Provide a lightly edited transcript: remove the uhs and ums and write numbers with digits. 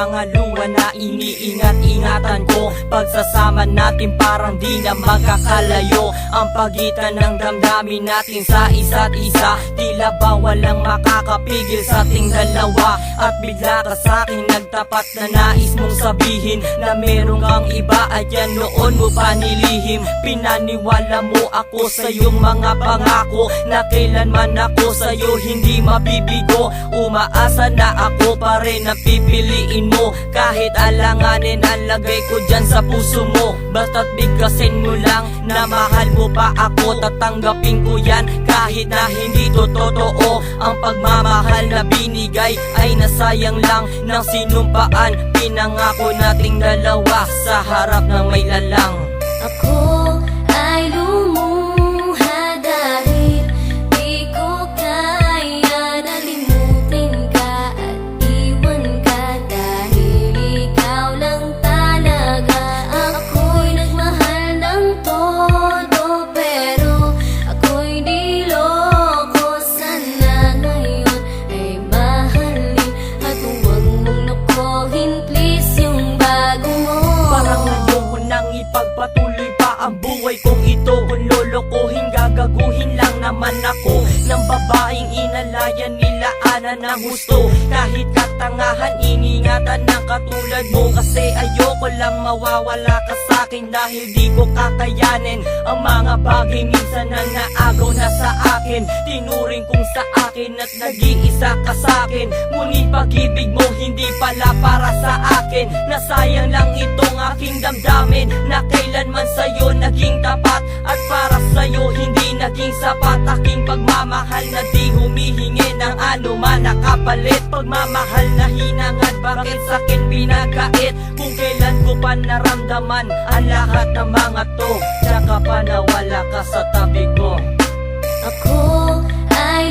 mga luha na iniingat-ingatan ko. Pagsasama natin parang di na magkakalayo ang pagitan ng damdamin natin sa isa't isa. Tila ba walang makakapigil sa ating dalawa. At bigla ka sa'kin nagtapat na nais mong sabihin na meron kang iba at yan noon mo pa nilihim. Pinaniwala mo ako sa iyong mga pangako na kailanman ako sa'yo hindi mabibigo. Umaasa na ako pa rin ang pipiliin mo, kahit alanganin ang lagay ko dyan sa puso mo. Basta't bigkasin mo lang na mahal mo pa ako, tatanggapin ko yan kahit na hindi to totoo. Ang pagmamahal na binigay ay nasayang lang ng sinumpaan. Pinangako nating dalawa sa harap ng may lalang. Ako ay lumuha dahil di ko kaya nalimutin ka at iwan ka, dahil ikaw lang talaga. Ako'y nagmahal ng todo pero ako'y di loko. Sana ngayon ay mahalin at huwag mong nakohin please yung bago mo. Parang ayoko nang ipagpatuloy pa ang buhay kong ito. Kung lolokohin, gagaguhin lang naman ako ng babaeng inalayan nila ana ng gusto. Kahit katangahan, iningatan ng katulad mo, kasi ayoko lang mawawala ka sa'kin dahil di ko kakayanin ang mga bagay minsan na naagaw na sa akin. Tinuring kong sa akin at nag-iisa ka sa'kin, ngunit pag-ibig mo hindi pala para sa akin. Nasayang lang itong aking damdamin na kailanman sa'yo naging tapat, at para sa'yo hindi naging sapat. Aking pagmamahal na di humihingi ng anuman na kapalit. Pagmamahal na hinangad, bakit sa'kin pinagkait? Kung kailan ko pa naramdaman ang lahat ng mga to, tsaka pa nawala ka sa tabi ko. Ako ay